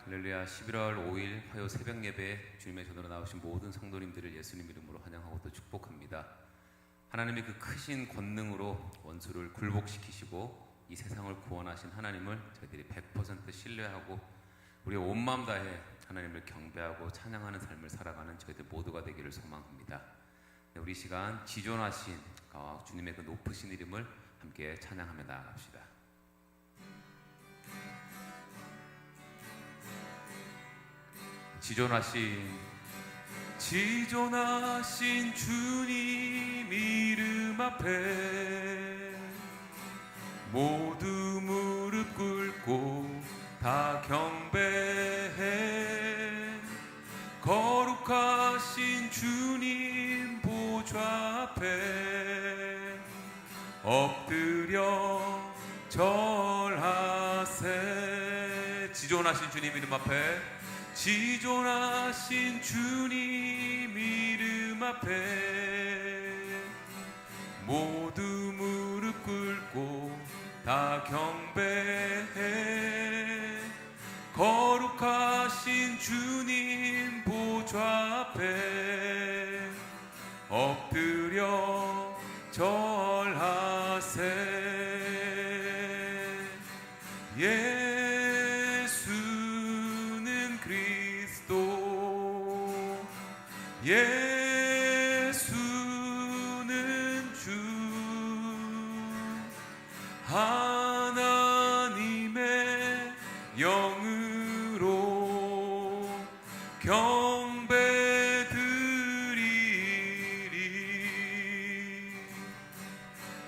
할렐루야. 11월 5일 화요 새벽 예배에 주님의 전으로 나오신 모든 성도님들을 예수님 이름으로 환영하고 또 축복합니다. 하나님의 그 크신 권능으로 원수를 굴복시키시고 이 세상을 구원하신 하나님을 저희들이 100% 신뢰하고 우리의 온 마음 다해 하나님을 경배하고 찬양하는 삶을 살아가는 저희들 모두가 되기를 소망합니다. 우리 시간 지존하신 주님의 그 높으신 이름을 함께 찬양하며 나아갑시다. 지존하신 주님 이름 앞에 모두 무릎 꿇고 다 경배해. 거룩하신 주님 보좌 앞에 엎드려 절하세. 지존하신 주님 이름 앞에, 지존하신 주님 이름 앞에 모두 무릎 꿇고 다 경배해. 거룩하신 주님 보좌 앞에 엎드려 절하세. 예수는 주, 하나님의 영으로 경배드리리.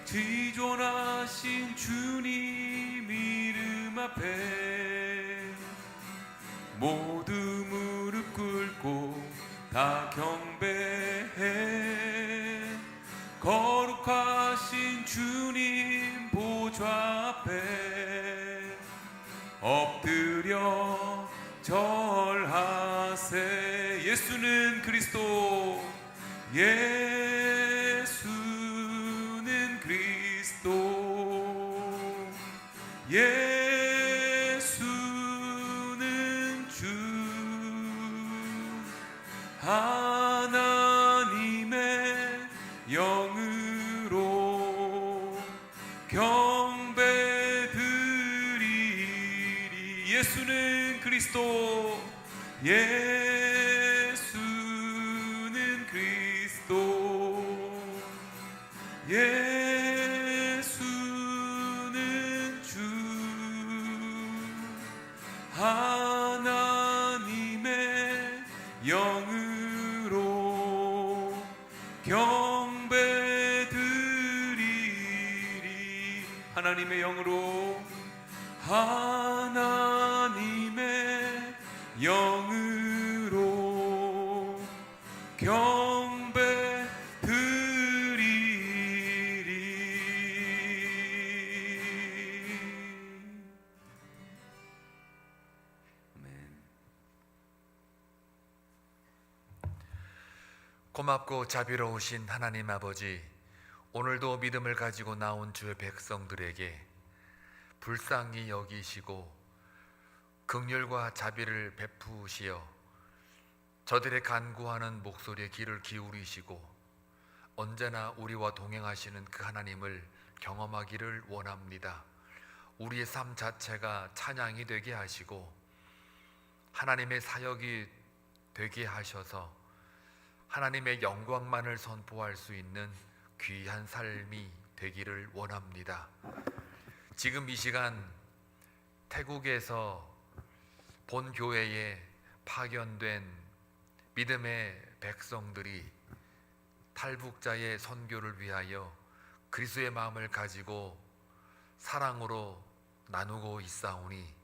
지존하신 주님 이름 앞에 모두 무릎 꿇고 다 경배해. 거룩하신 주님 보좌 앞에 엎드려 절하세. 예수는 그리스도, 예수는 그리스도, 예수는 주, 하나님의 영으로 경배드리리. 예수는 그리스도, 예수는 그리스도, 예수는 주, 하나님의 영으로 경배드리리. 하나님의 영으로, 하나님의 영으로 경배드리리. 아멘. 고맙고 자비로우신 하나님 아버지, 오늘도 믿음을 가지고 나온 주의 백성들에게 불쌍히 여기시고 긍휼과 자비를 베푸시어 저들의 간구하는 목소리에 귀를 기울이시고 언제나 우리와 동행하시는 그 하나님을 경험하기를 원합니다. 우리의 삶 자체가 찬양이 되게 하시고 하나님의 사역이 되게 하셔서 하나님의 영광만을 선포할 수 있는 귀한 삶이 되기를 원합니다. 지금 이 시간 태국에서 본 교회에 파견된 믿음의 백성들이 탈북자의 선교를 위하여 그리스도의 마음을 가지고 사랑으로 나누고 있사오니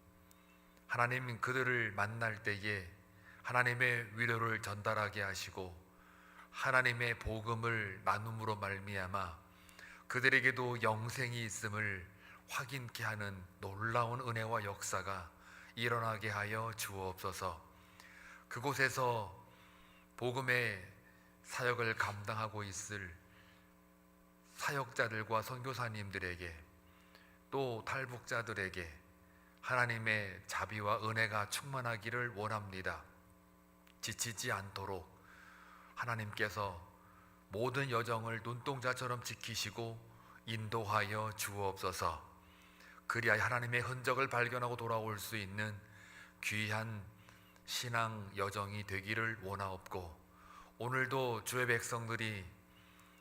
하나님 그들을 만날 때에 하나님의 위로를 전달하게 하시고 하나님의 복음을 나눔으로 말미암아 그들에게도 영생이 있음을 확인케 하는 놀라운 은혜와 역사가 일어나게 하여 주옵소서. 그곳에서 복음의 사역을 감당하고 있을 사역자들과 선교사님들에게 또 탈북자들에게 하나님의 자비와 은혜가 충만하기를 원합니다. 지치지 않도록 하나님께서 모든 여정을 눈동자처럼 지키시고 인도하여 주옵소서. 그리하여 하나님의 흔적을 발견하고 돌아올 수 있는 귀한 신앙 여정이 되기를 원하옵고, 오늘도 주의 백성들이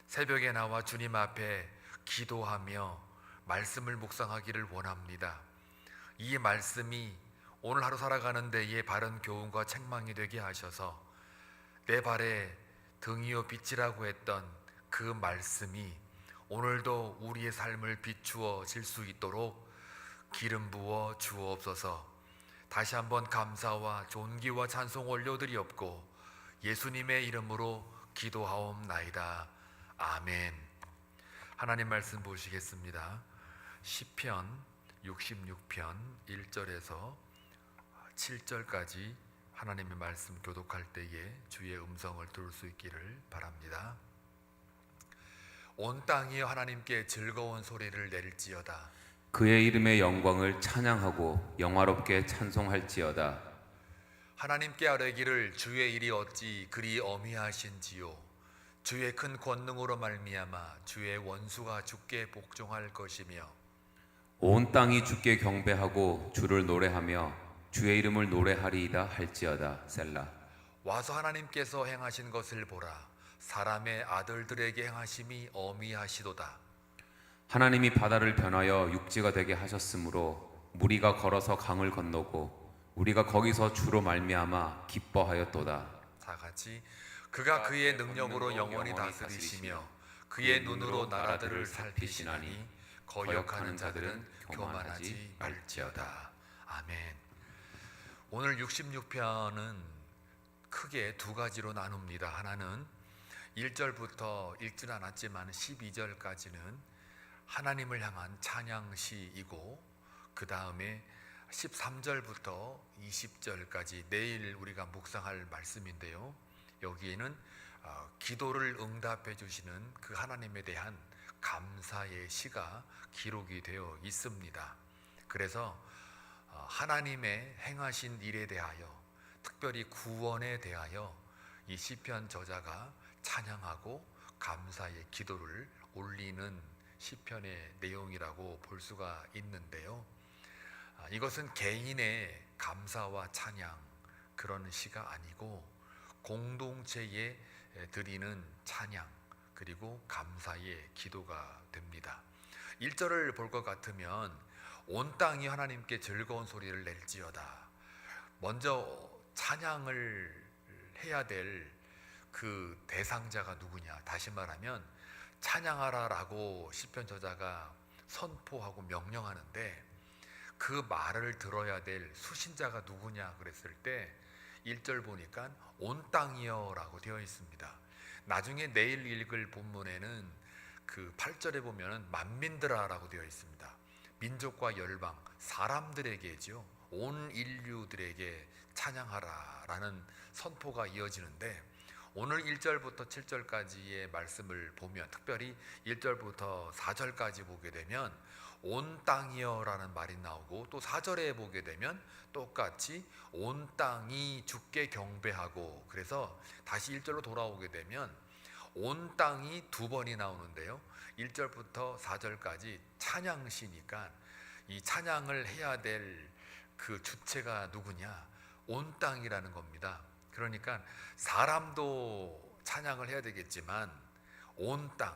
새벽에 나와 주님 앞에 기도하며 말씀을 묵상하기를 원합니다. 이 말씀이 오늘 하루 살아가는 데에 바른 교훈과 책망이 되게 하셔서 내 발에 등이요 빛이라고 했던 그 말씀이 오늘도 우리의 삶을 비추어질 수 있도록 기름 부어 주옵소서. 다시 한번 감사와 존귀와 찬송 올려드리옵고 예수님의 이름으로 기도하옵나이다. 아멘. 하나님 말씀 보시겠습니다. 시편 66편 1절에서 7절까지 하나님의 말씀 교독할 때에 주의 음성을 들을 수 있기를 바랍니다. 온 땅이여 하나님께 즐거운 소리를 낼지어다. 그의 이름의 영광을 찬양하고 영화롭게 찬송할지어다. 하나님께 아뢰기를 주의 일이 어찌 그리 어미하신지요. 주의 큰 권능으로 말미암아 주의 원수가 주께 복종할 것이며 온 땅이 주께 경배하고 주를 노래하며 주의 이름을 노래하리이다 할지어다. 셀라. 와서 하나님께서 행하신 것을 보라. 사람의 아들들에게 행하심이 어미하시도다. 하나님이 바다를 변하여 육지가 되게 하셨으므로 무리가 걸어서 강을 건너고 우리가 거기서 주로 말미암아 기뻐하였도다. 다 같이 그가 그의 능력으로 영원히 다스리시며 그의 눈으로 나라들을 살피시나니 거역하는 자들은 교만하지 말지어다. 아멘. 오늘 66편은 크게 두 가지로 나눕니다. 하나는 1절부터 읽진 않았지만 12절까지는 하나님을 향한 찬양시이고, 그 다음에 13절부터 20절까지 내일 우리가 묵상할 말씀인데요, 여기에는 기도를 응답해 주시는 그 하나님에 대한 감사의 시가 기록이 되어 있습니다. 그래서 하나님의 행하신 일에 대하여, 특별히 구원에 대하여 이 시편 저자가 찬양하고 감사의 기도를 올리는 시편의 내용이라고 볼 수가 있는데요, 이것은 개인의 감사와 찬양 그런 시가 아니고 공동체에 드리는 찬양 그리고 감사의 기도가 됩니다. 1절을 볼 것 같으면 온 땅이 하나님께 즐거운 소리를 낼지어다. 먼저 찬양을 해야 될 그 대상자가 누구냐? 다시 말하면 찬양하라라고 시편 저자가 선포하고 명령하는데 그 말을 들어야 될 수신자가 누구냐 그랬을 때 1절 보니까 온 땅이여 라고 되어 있습니다. 나중에 내일 읽을 본문에는 그 8절에 보면 만민들아 라고 되어 있습니다. 민족과 열방, 사람들에게죠. 온 인류들에게 찬양하라 라는 선포가 이어지는데, 오늘 1절부터 7절까지의 말씀을 보면, 특별히 1절부터 4절까지 보게 되면 온 땅이여 라는 말이 나오고, 또 4절에 보게 되면 똑같이 온 땅이 주께 경배하고, 그래서 다시 1절로 돌아오게 되면 온 땅이 두 번이 나오는데요, 1절부터 4절까지 찬양시니까 이 찬양을 해야 될 그 주체가 누구냐? 온 땅이라는 겁니다. 그러니까 사람도 찬양을 해야 되겠지만 온 땅,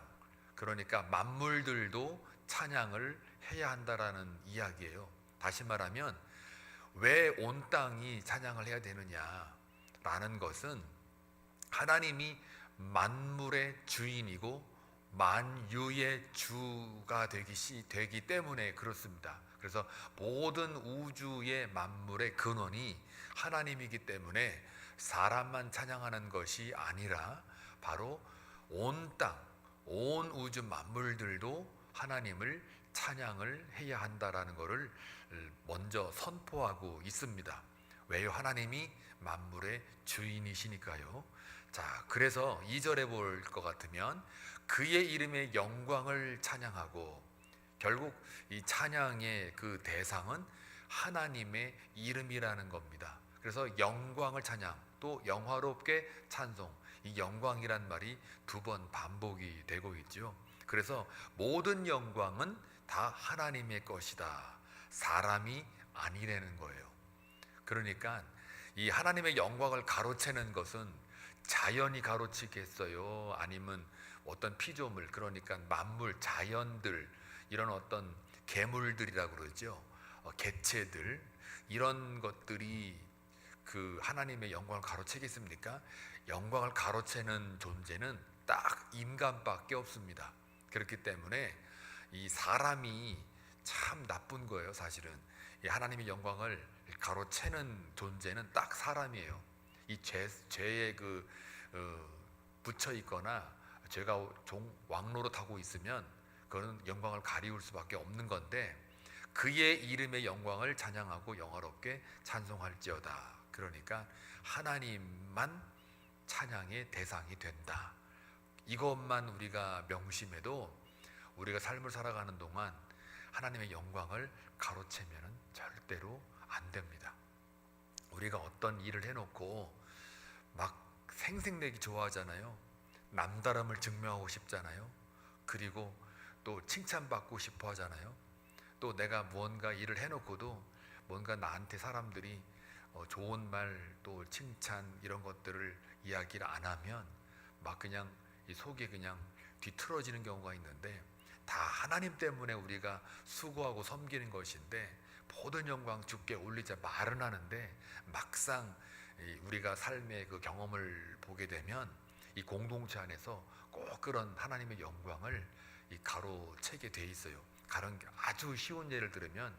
그러니까 만물들도 찬양을 해야 한다라는 이야기예요. 다시 말하면 왜 온 땅이 찬양을 해야 되느냐라는 것은 하나님이 만물의 주인이고 만유의 주가 되기 때문에 그렇습니다. 그래서 모든 우주의 만물의 근원이 하나님이기 때문에 사람만 찬양하는 것이 아니라 바로 온 땅, 온 우주 만물들도 하나님을 찬양을 해야 한다라는 것을 먼저 선포하고 있습니다. 왜요? 하나님이 만물의 주인이시니까요. 자, 그래서 2절에 볼 것 같으면 그의 이름의 영광을 찬양하고, 결국 이 찬양의 그 대상은 하나님의 이름이라는 겁니다. 그래서 영광을 찬양, 또 영화롭게 찬송, 이 영광이란 말이 2번 반복이 되고 있죠. 그래서 모든 영광은 다 하나님의 것이다, 사람이 아니라는 거예요. 그러니까 이 하나님의 영광을 가로채는 것은 자연이 가로치겠어요? 아니면 어떤 피조물, 그러니까 만물, 자연들, 이런 어떤 괴물들이라고 그러죠. 개체들, 이런 것들이 그 하나님의 영광을 가로채겠습니까? 영광을 가로채는 존재는 딱 인간밖에 없습니다. 그렇기 때문에 이 사람이 참 나쁜 거예요. 사실은 이 하나님의 영광을 가로채는 존재는 딱 사람이에요. 이 죄에 붙여 있거나 죄가 왕노로 타고 있으면 그거는 영광을 가리울 수밖에 없는 건데, 그의 이름의 영광을 찬양하고 영화롭게 찬송할지어다. 그러니까 하나님만 찬양의 대상이 된다. 이것만 우리가 명심해도 우리가 삶을 살아가는 동안 하나님의 영광을 가로채면 절대로 안 됩니다. 우리가 어떤 일을 해놓고 막 생색내기 좋아하잖아요. 남다름을 증명하고 싶잖아요. 그리고 또 칭찬받고 싶어 하잖아요. 또 내가 무언가 일을 해놓고도 뭔가 나한테 사람들이 좋은 말, 또 칭찬, 이런 것들을 이야기를 안 하면 막 그냥 이 속이 그냥 뒤틀어지는 경우가 있는데, 다 하나님 때문에 우리가 수고하고 섬기는 것인데 모든 영광 주께 올리자 말은 하는데, 막상 우리가 삶의 그 경험을 보게 되면 이 공동체 안에서 꼭 그런 하나님의 영광을 가로채게 돼 있어요. 아주 쉬운 예를 들으면,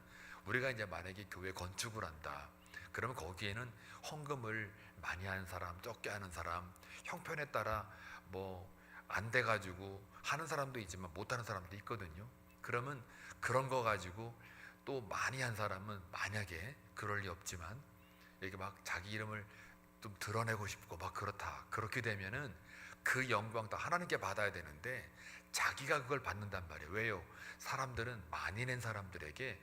우리가 이제 만약에 교회 건축을 한다. 그러면 거기에는 헌금을 많이 하는 사람, 적게 하는 사람, 형편에 따라 뭐 안 돼가지고 하는 사람도 있지만 못하는 사람도 있거든요. 그러면 그런 거 가지고 또 많이 한 사람은, 만약에 그럴 리 없지만 이렇게 막 자기 이름을 좀 드러내고 싶고 막 그렇다. 그렇게 되면은 그 영광 다 하나님께 받아야 되는데 자기가 그걸 받는단 말이에요. 왜요? 사람들은 많이 낸 사람들에게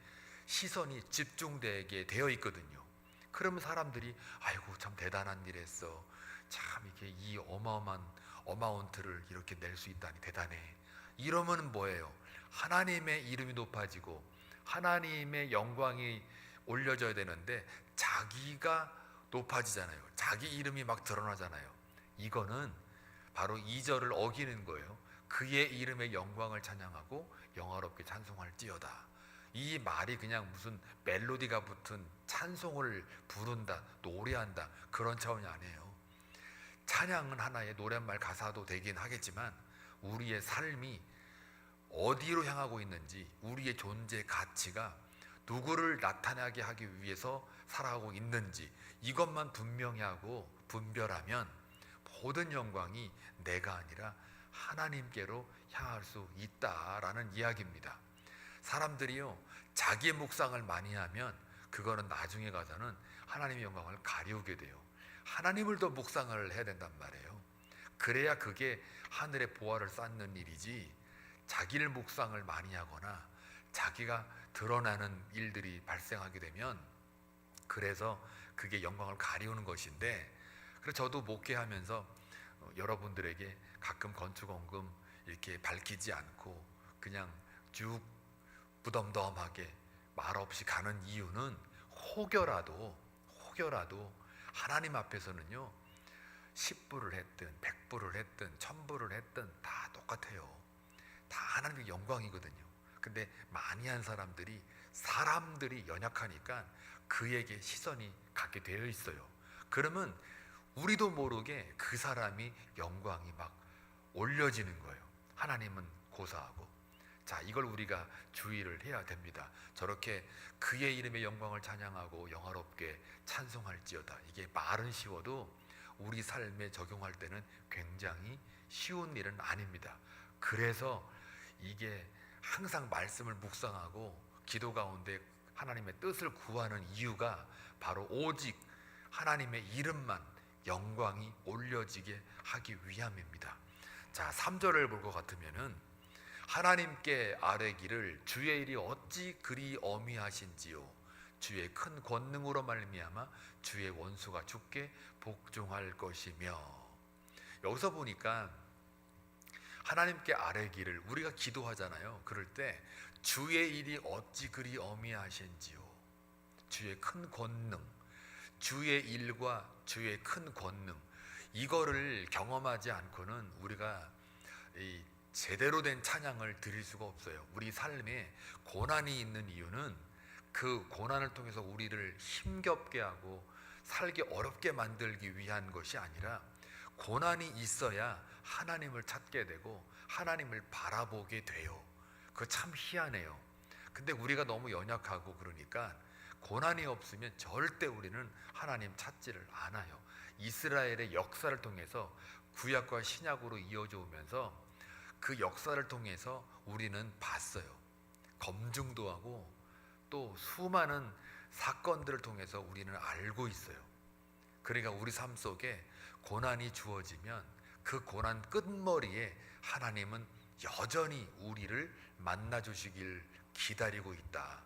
시선이 집중되게 되어 있거든요. 그러면 사람들이 아이고 참 대단한 일 했어. 참 이렇게 이 어마어마한 어마운트를 이렇게 낼 수 있다니 대단해. 이러면 뭐예요? 하나님의 이름이 높아지고 하나님의 영광이 올려져야 되는데 자기가 높아지잖아요. 자기 이름이 막 드러나잖아요. 이거는 바로 2절을 어기는 거예요. 그의 이름의 영광을 찬양하고 영화롭게 찬송할지어다. 이 말이 그냥 무슨 멜로디가 붙은 찬송을 부른다, 노래한다, 그런 차원이 아니에요. 찬양은 하나의 노랫말 가사도 되긴 하겠지만 우리의 삶이 어디로 향하고 있는지, 우리의 존재 가치가 누구를 나타나게 하기 위해서 살아가고 있는지, 이것만 분명히 하고 분별하면 모든 영광이 내가 아니라 하나님께로 향할 수 있다라는 이야기입니다. 사람들이요, 자기의 묵상을 많이 하면 그거는 나중에 가서는 하나님의 영광을 가리우게 돼요. 하나님을 더 묵상을 해야 된단 말이에요. 그래야 그게 하늘의 보화를 쌓는 일이지, 자기를 묵상을 많이 하거나 자기가 드러나는 일들이 발생하게 되면, 그래서 그게 영광을 가리우는 것인데, 그래서 저도 목회하면서 여러분들에게 가끔 건축원금 이렇게 밝히지 않고 그냥 쭉 무덤덤하게 말없이 가는 이유는, 혹여라도 하나님 앞에서는요 10불을 했든 100불을 했든 1000불을 했든 다 똑같아요. 다 하나님의 영광이거든요. 근데 많이 한 사람들이 연약하니까 그에게 시선이 갖게 되어 있어요. 그러면 우리도 모르게 그 사람이 영광이 막 올려지는 거예요. 하나님은 고사하고. 자, 이걸 우리가 주의를 해야 됩니다. 저렇게 그의 이름의 영광을 찬양하고 영화롭게 찬송할지어다. 이게 말은 쉬워도 우리 삶에 적용할 때는 굉장히 쉬운 일은 아닙니다. 그래서 이게 항상 말씀을 묵상하고 기도 가운데 하나님의 뜻을 구하는 이유가 바로 오직 하나님의 이름만 영광이 올려지게 하기 위함입니다. 자, 3절을 볼 것 같으면은, 하나님께 아뢰기를 주의 일이 어찌 그리 어미하신지요, 주의 큰 권능으로 말미암아 주의 원수가 죽게 복종할 것이며. 여기서 보니까 하나님께 아뢰기를 우리가 기도하잖아요. 그럴 때 주의 일이 어찌 그리 어미하신지요. 주의 큰 권능, 주의 일과 주의 큰 권능, 이거를 경험하지 않고는 우리가 이 제대로 된 찬양을 드릴 수가 없어요. 우리 삶에 고난이 있는 이유는 그 고난을 통해서 우리를 힘겹게 하고 살기 어렵게 만들기 위한 것이 아니라, 고난이 있어야 하나님을 찾게 되고 하나님을 바라보게 돼요. 그거 참 희한해요. 근데 우리가 너무 연약하고 그러니까 고난이 없으면 절대 우리는 하나님 찾지를 않아요. 이스라엘의 역사를 통해서 구약과 신약으로 이어져 오면서 그 역사를 통해서 우리는 봤어요. 검증도 하고 또 수많은 사건들을 통해서 우리는 알고 있어요. 그러니까 우리 삶 속에 고난이 주어지면 그 고난 끝머리에 하나님은 여전히 우리를 만나 주시길 기다리고 있다.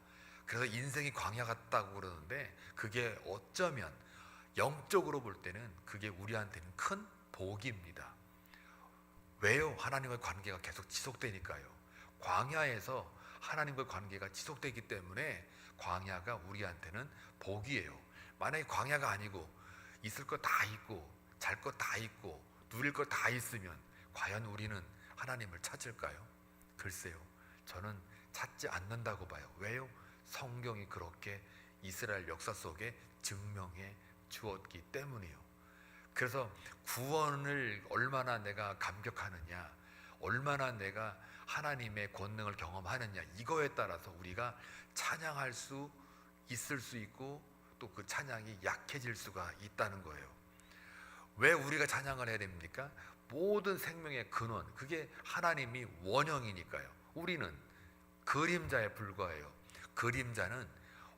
그래서 인생이 광야 같다고 그러는데, 그게 어쩌면 영적으로 볼 때는 그게 우리한테는 큰 복입니다. 왜요? 하나님과의 관계가 계속 지속되니까요. 광야에서 하나님과의 관계가 지속되기 때문에 광야가 우리한테는 복이에요. 만약에 광야가 아니고 있을 거 다 있고 잘 거 다 있고 누릴 거 다 있으면 과연 우리는 하나님을 찾을까요? 글쎄요, 저는 찾지 않는다고 봐요. 왜요? 성경이 그렇게 이스라엘 역사 속에 증명해 주었기 때문이에요. 그래서 구원을 얼마나 내가 감격하느냐, 얼마나 내가 하나님의 권능을 경험하느냐, 이거에 따라서 우리가 찬양할 수 있을 수 있고 또 그 찬양이 약해질 수가 있다는 거예요. 왜 우리가 찬양을 해야 됩니까? 모든 생명의 근원, 그게 하나님이 원형이니까요. 우리는 그림자에 불과해요. 그림자는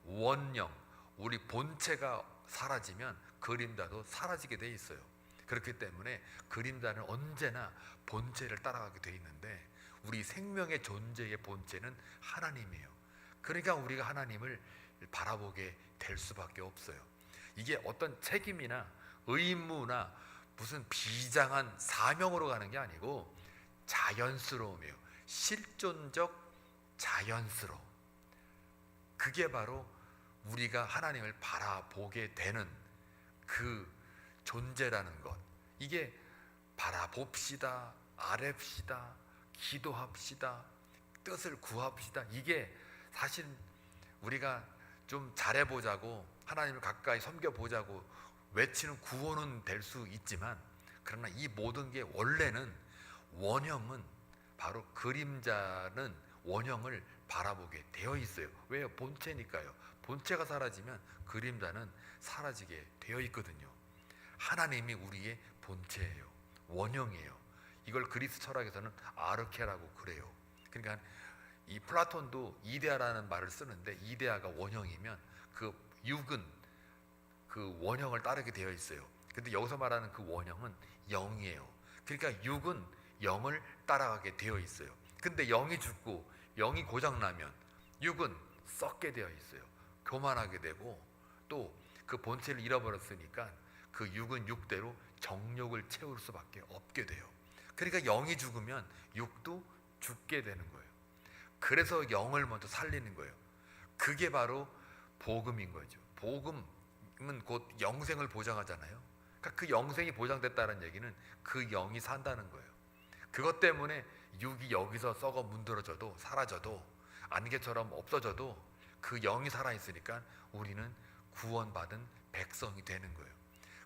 원형, 우리 본체가 사라지면 그림자도 사라지게 돼 있어요. 그렇기 때문에 그림자는 언제나 본체를 따라가게 돼 있는데, 우리 생명의 존재의 본체는 하나님이에요. 그러니까 우리가 하나님을 바라보게 될 수밖에 없어요. 이게 어떤 책임이나 의무나 무슨 비장한 사명으로 가는 게 아니고 자연스러움이에요. 실존적 자연스러움. 그게 바로 우리가 하나님을 바라보게 되는 그 존재라는 것. 이게 바라봅시다, 아뢰시다, 기도합시다, 뜻을 구합시다, 이게 사실 우리가 좀 잘해보자고, 하나님을 가까이 섬겨보자고 외치는 구호는 될 수 있지만, 그러나 이 모든 게 원래는 원형은 바로 그림자는 원형을 바라보게 되어 있어요. 왜요? 본체니까요. 본체가 사라지면 그림자는 사라지게 되어 있거든요. 하나님이 우리의 본체예요. 원형이에요. 이걸 그리스 철학에서는 아르케라고 그래요. 그러니까 이 플라톤도 이데아라는 말을 쓰는데, 이데아가 원형이면 그 육은 그 원형을 따르게 되어 있어요. 근데 여기서 말하는 그 원형은 영이에요. 그러니까 육은 영을 따라가게 되어 있어요. 근데 영이 죽고 영이 고장나면 육은 썩게 되어 있어요. 교만하게 되고 또 그 본체를 잃어버렸으니까 그 육은 육대로 정욕을 채울 수밖에 없게 돼요. 그러니까 영이 죽으면 육도 죽게 되는 거예요. 그래서 영을 먼저 살리는 거예요. 그게 바로 복음인 거죠. 복음은 곧 영생을 보장하잖아요. 그러니까 그 영생이 보장됐다는 얘기는 그 영이 산다는 거예요. 그것 때문에 육이 여기서 썩어 문드러져도 사라져도 안개처럼 없어져도 그 영이 살아있으니까 우리는 구원받은 백성이 되는 거예요.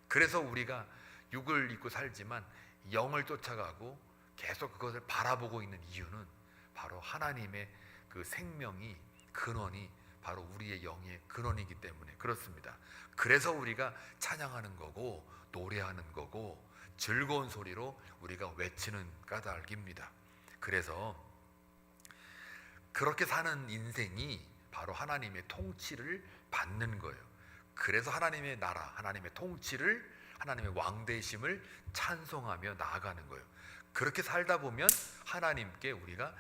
그래서 우리가 육을 입고 살지만 영을 쫓아가고 계속 그것을 바라보고 있는 이유는 바로 하나님의 그 생명이, 근원이 바로 우리의 영의 근원이기 때문에 그렇습니다. 그래서 우리가 찬양하는 거고 노래하는 거고 즐거운 소리로 우리가 외치는 까닭입니다. 그래서 그렇게 사는 인생이 바로 하나님의 통치를 받는 거예요. 그래서 하나님의 나라, 하나님의 통치를, 하나님의 왕되심을 찬송하며 나아가는 거예요. 그렇게 살다 보면 하나님께 우리가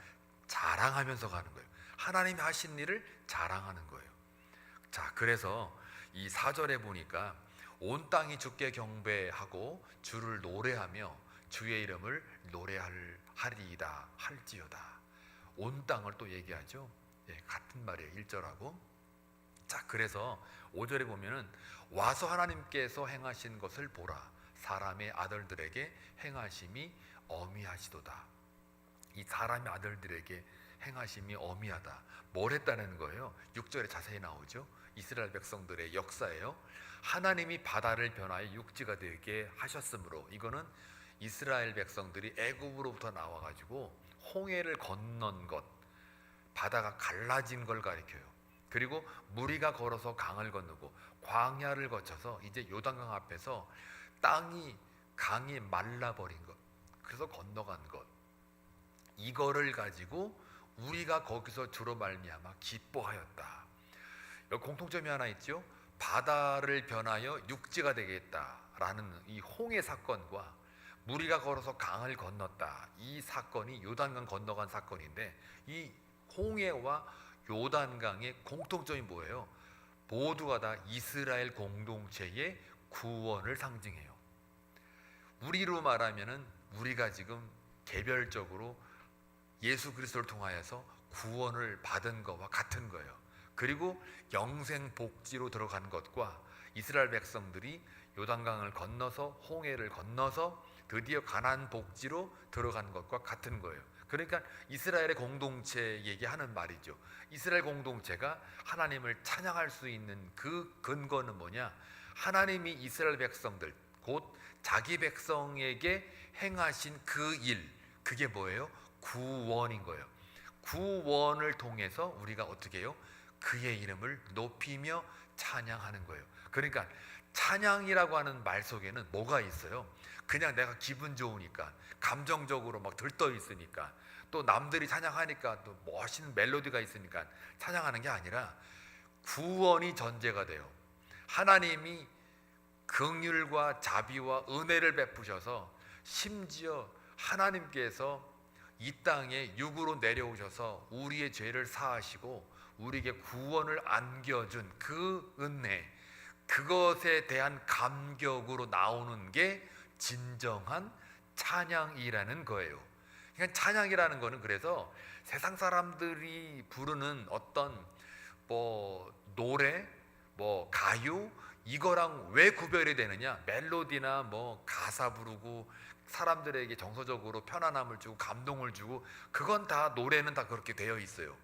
자랑하면서 가는 거예요. 하나님이 하신 일을 자랑하는 거예요. 자, 그래서 이 4절에 보니까 온 땅이 주께 경배하고 주를 노래하며 주의 이름을 노래하리이다 할지어다. 온 땅을 또 얘기하죠. 예, 같은 말이에요. 1절하고. 자, 그래서 5절에 보면은 와서 하나님께서 행하신 것을 보라. 사람의 아들들에게 행하심이 어미하시도다. 이 사람의 아들들에게 행하심이 어미하다. 뭘 했다는 거예요? 6절에 자세히 나오죠. 이스라엘 백성들의 역사예요. 하나님이 바다를 변화해 육지가 되게 하셨으므로, 이거는 이스라엘 백성들이 애굽으로부터 나와가지고 홍해를 건넌 것, 바다가 갈라진 걸 가리켜요. 그리고 무리가 걸어서 강을 건너고 광야를 거쳐서 이제 요단강 앞에서 강이 말라버린 것, 그래서 건너간 것, 이거를 가지고 우리가 거기서 주로 말미암아 기뻐하였다. 여기 공통점이 하나 있죠. 바다를 변하여 육지가 되겠다라는 이 홍해 사건과 무리가 걸어서 강을 건넜다, 이 사건이 요단강 건너간 사건인데, 이 홍해와 요단강의 공통점이 뭐예요? 모두가 다 이스라엘 공동체의 구원을 상징해요. 우리로 말하면은 우리가 지금 개별적으로 예수 그리스도를 통하여서 구원을 받은 것과 같은 거예요. 그리고 영생 복지로 들어간 것과 이스라엘 백성들이 요단강을 건너서 홍해를 건너서 드디어 가나안 복지로 들어간 것과 같은 거예요. 그러니까 이스라엘의 공동체 얘기하는 말이죠. 이스라엘 공동체가 하나님을 찬양할 수 있는 그 근거는 뭐냐? 하나님이 이스라엘 백성들, 곧 자기 백성에게 행하신 그 일, 그게 뭐예요? 구원인 거예요. 구원을 통해서 우리가 어떻게 해요? 그의 이름을 높이며 찬양하는 거예요. 그러니까 찬양이라고 하는 말 속에는 뭐가 있어요? 그냥 내가 기분 좋으니까, 감정적으로 막 들떠 있으니까, 또 남들이 찬양하니까 또 멋있는 멜로디가 있으니까 찬양하는 게 아니라 구원이 전제가 돼요. 하나님이 긍휼과 자비와 은혜를 베푸셔서, 심지어 하나님께서 이 땅에 육으로 내려오셔서 우리의 죄를 사하시고 우리에게 구원을 안겨준 그 은혜, 그것에 대한 감격으로 나오는 게 진정한 찬양이라는 거예요. 그러니까 찬양이라는 거는, 그래서 세상 사람들이 부르는 어떤 노래, 가요, 이거랑 왜 구별이 되느냐? 멜로디나 가사 부르고 사람들에게 정서적으로 편안함을 주고 감동을 주고, 그건 다, 노래는 다 그렇게 되어 있어요.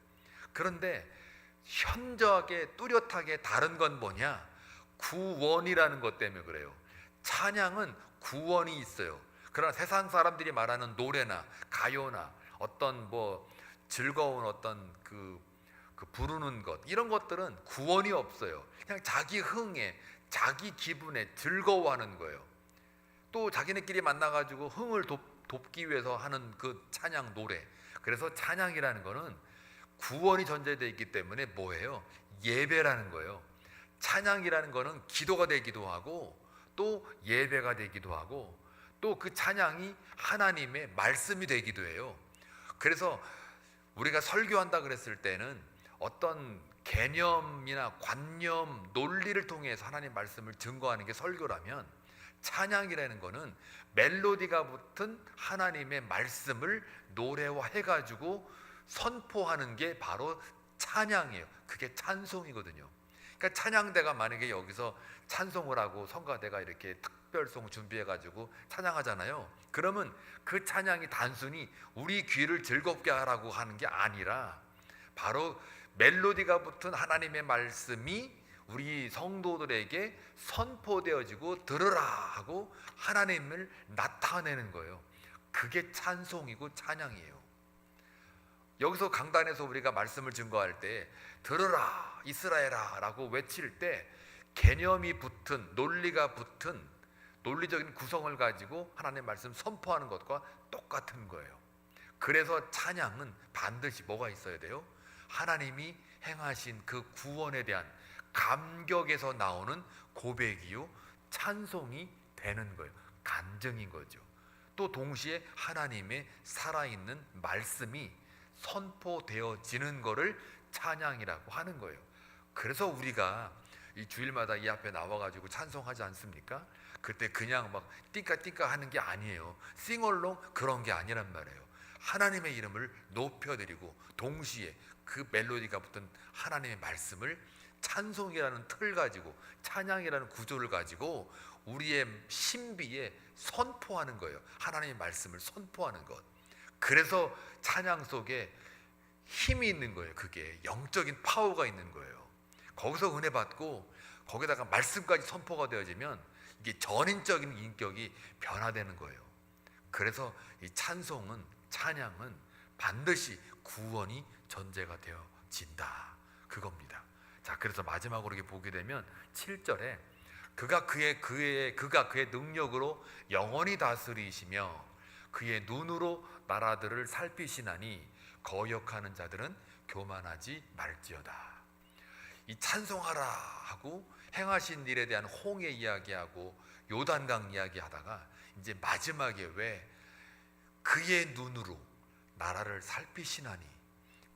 그런데 현저하게 뚜렷하게 다른 건 뭐냐? 구원이라는 것 때문에 그래요. 찬양은 구원이 있어요. 그러나 세상 사람들이 말하는 노래나 가요나 어떤 즐거운 어떤 그 부르는 것, 이런 것들은 구원이 없어요. 그냥 자기 흥에, 자기 기분에 즐거워하는 거예요. 또 자기네끼리 만나가지고 흥을 돕기 위해서 하는 그 찬양, 노래. 그래서 찬양이라는 거는 구원이 전제되어 있기 때문에 뭐예요? 예배라는 거예요. 찬양이라는 거는 기도가 되기도 하고, 또 예배가 되기도 하고, 또 그 찬양이 하나님의 말씀이 되기도 해요. 그래서 우리가 설교한다 그랬을 때는 어떤 개념이나 관념, 논리를 통해서 하나님 말씀을 증거하는 게 설교라면, 찬양이라는 거는 멜로디가 붙은 하나님의 말씀을 노래화해가지고 선포하는 게 바로 찬양이에요. 그게 찬송이거든요. 그러니까 찬양대가 만약에 여기서 찬송을 하고 성가대가 이렇게 특별송 준비해가지고 찬양하잖아요. 그러면 그 찬양이 단순히 우리 귀를 즐겁게 하라고 하는 게 아니라, 바로 멜로디가 붙은 하나님의 말씀이 우리 성도들에게 선포되어지고 들으라 하고 하나님을 나타내는 거예요. 그게 찬송이고 찬양이에요. 여기서 강단에서 우리가 말씀을 증거할 때 들으라 이스라엘아 라고 외칠 때, 개념이 붙은, 논리가 붙은 논리적인 구성을 가지고 하나님의 말씀 선포하는 것과 똑같은 거예요. 그래서 찬양은 반드시 뭐가 있어야 돼요? 하나님이 행하신 그 구원에 대한 감격에서 나오는 고백이요, 찬송이 되는 거예요. 간증인 거죠. 또 동시에 하나님의 살아있는 말씀이 선포되어지는 것을 찬양이라고 하는 거예요. 그래서 우리가 이 주일마다 이 앞에 나와가지고 찬송하지 않습니까? 그때 그냥 막 띵까띵까 하는 게 아니에요. 싱얼롱 그런 게 아니란 말이에요. 하나님의 이름을 높여드리고 동시에 그 멜로디가 붙은 하나님의 말씀을 찬송이라는 틀 가지고 찬양이라는 구조를 가지고 우리의 신비에 선포하는 거예요. 하나님의 말씀을 선포하는 것. 그래서 찬양 속에 힘이 있는 거예요. 그게 영적인 파워가 있는 거예요. 거기서 은혜 받고 거기다가 말씀까지 선포가 되어지면 이게 전인적인 인격이 변화되는 거예요. 그래서 이 찬송은, 찬양은 반드시 구원이 전제가 되어진다, 그겁니다. 자, 그래서 마지막으로 이렇게 보게 되면 7절에 그가 그의 능력으로 영원히 다스리시며 그의 눈으로 나라들을 살피시나니 거역하는 자들은 교만하지 말지어다. 이 찬송하라 하고 행하신 일에 대한 홍해 이야기하고 요단강 이야기하다가 이제 마지막에 왜 그의 눈으로 나라를 살피시나니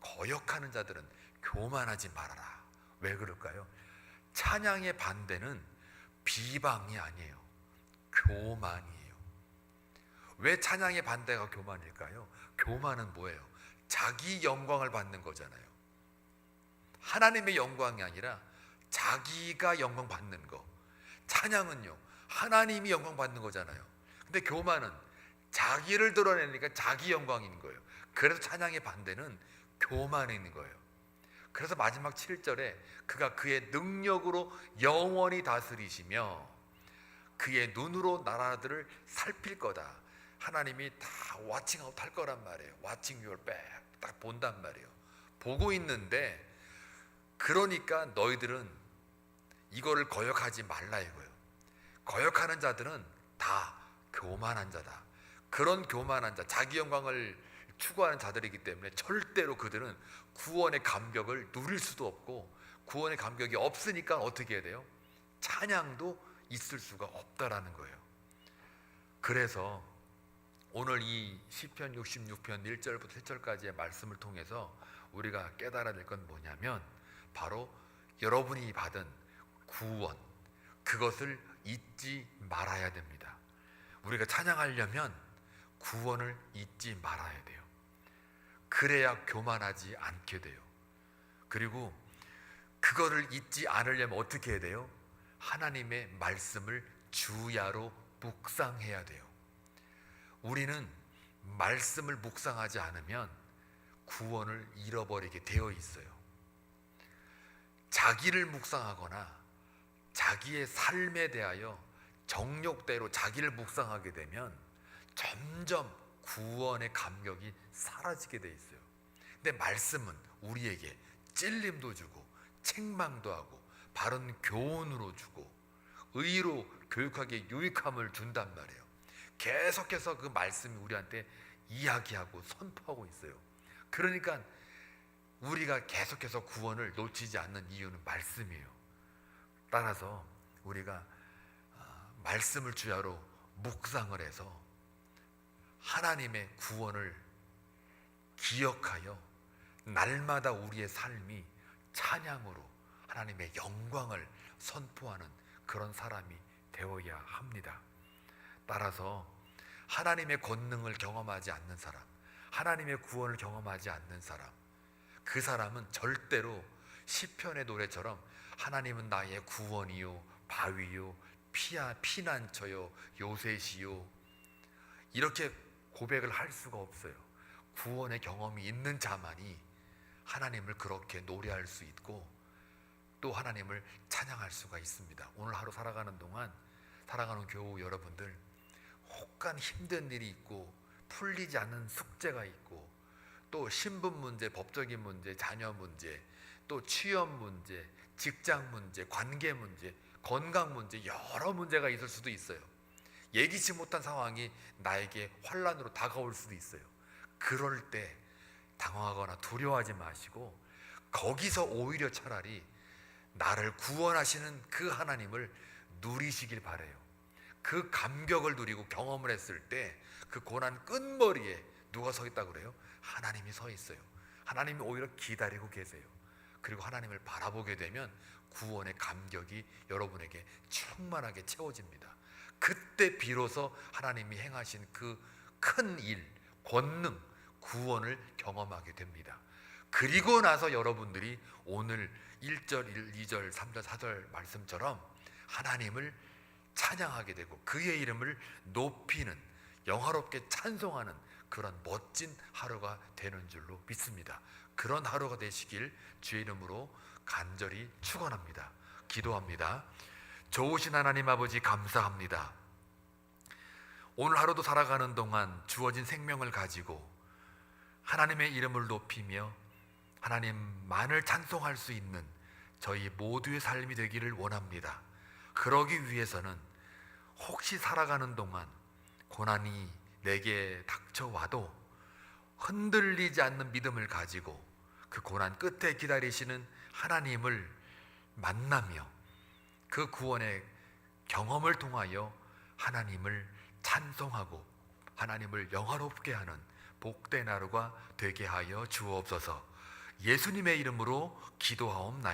거역하는 자들은 교만하지 말아라. 왜 그럴까요? 찬양의 반대는 비방이 아니에요. 교만이에요. 왜 찬양의 반대가 교만일까요? 교만은 뭐예요? 자기 영광을 받는 거잖아요. 하나님의 영광이 아니라 자기가 영광 받는 거. 찬양은요, 하나님이 영광 받는 거잖아요. 근데 교만은 자기를 드러내니까 자기 영광인 거예요. 그래서 찬양의 반대는 교만에 있는 거예요. 그래서 마지막 7절에 그가 그의 능력으로 영원히 다스리시며 그의 눈으로 나라들을 살필 거다. 하나님이 다 와칭아웃 할 거란 말이에요. watching your back, 딱 본단 말이에요. 보고 있는데, 그러니까 너희들은 이거를 거역하지 말라 이거예요. 거역하는 자들은 다 교만한 자다. 그런 교만한 자, 자기 영광을 추구하는 자들이기 때문에 절대로 그들은 구원의 감격을 누릴 수도 없고, 구원의 감격이 없으니까 어떻게 해야 돼요? 찬양도 있을 수가 없다라는 거예요. 그래서 오늘 이 시편 66편 1절부터 7절까지의 말씀을 통해서 우리가 깨달아야 될 건 뭐냐면 바로 여러분이 받은 구원, 그것을 잊지 말아야 됩니다. 우리가 찬양하려면 구원을 잊지 말아야 돼요. 그래야 교만하지 않게 돼요. 그리고 그거를 잊지 않으려면 어떻게 해야 돼요? 하나님의 말씀을 주야로 묵상해야 돼요. 우리는 말씀을 묵상하지 않으면 구원을 잃어버리게 되어 있어요. 자기를 묵상하거나 자기의 삶에 대하여 정욕대로 자기를 묵상하게 되면 점점 구원의 감격이 사라지게 돼 있어요. 근데 말씀은 우리에게 찔림도 주고 책망도 하고 바른 교훈으로 주고 의로 교육하게 유익함을 준단 말이에요. 계속해서 그 말씀이 우리한테 이야기하고 선포하고 있어요. 그러니까 우리가 계속해서 구원을 놓치지 않는 이유는 말씀이에요. 따라서 우리가 말씀을 주야로 묵상을 해서 하나님의 구원을 기억하여 날마다 우리의 삶이 찬양으로 하나님의 영광을 선포하는 그런 사람이 되어야 합니다. 따라서 하나님의 권능을 경험하지 않는 사람, 하나님의 구원을 경험하지 않는 사람, 그 사람은 절대로 시편의 노래처럼 하나님은 나의 구원이요 바위요 피난처요 요새시요 이렇게 고백을 할 수가 없어요. 구원의 경험이 있는 자만이 하나님을 그렇게 노래할 수 있고 또 하나님을 찬양할 수가 있습니다. 오늘 하루 살아가는 동안 사랑하는 교우 여러분들, 혹간 힘든 일이 있고 풀리지 않는 숙제가 있고 또 신분 문제, 법적인 문제, 자녀 문제, 또 취업 문제, 직장 문제, 관계 문제, 건강 문제, 여러 문제가 있을 수도 있어요. 예기치 못한 상황이 나에게 환난으로 다가올 수도 있어요. 그럴 때 당황하거나 두려워하지 마시고 거기서 오히려 차라리 나를 구원하시는 그 하나님을 누리시길 바라요. 그 감격을 누리고 경험을 했을 때 그 고난 끝머리에 누가 서 있다고 그래요? 하나님이 서 있어요. 하나님이 오히려 기다리고 계세요. 그리고 하나님을 바라보게 되면 구원의 감격이 여러분에게 충만하게 채워집니다. 그때 비로소 하나님이 행하신 그 큰 일, 권능, 구원을 경험하게 됩니다. 그리고 나서 여러분들이 오늘 1절, 2절, 3절, 4절 말씀처럼 하나님을 찬양하게 되고 그의 이름을 높이는, 영화롭게 찬송하는 그런 멋진 하루가 되는 줄로 믿습니다. 그런 하루가 되시길 주의 이름으로 간절히 축원합니다. 기도합니다. 좋으신 하나님 아버지, 감사합니다. 오늘 하루도 살아가는 동안 주어진 생명을 가지고 하나님의 이름을 높이며 하나님만을 찬송할 수 있는 저희 모두의 삶이 되기를 원합니다. 그러기 위해서는 혹시 살아가는 동안 고난이 내게 닥쳐와도 흔들리지 않는 믿음을 가지고 그 고난 끝에 기다리시는 하나님을 만나며 그 구원의 경험을 통하여 하나님을 찬송하고 하나님을 영화롭게 하는 복된 하루가 되게 하여 주옵소서. 예수님의 이름으로 기도하옵나이다.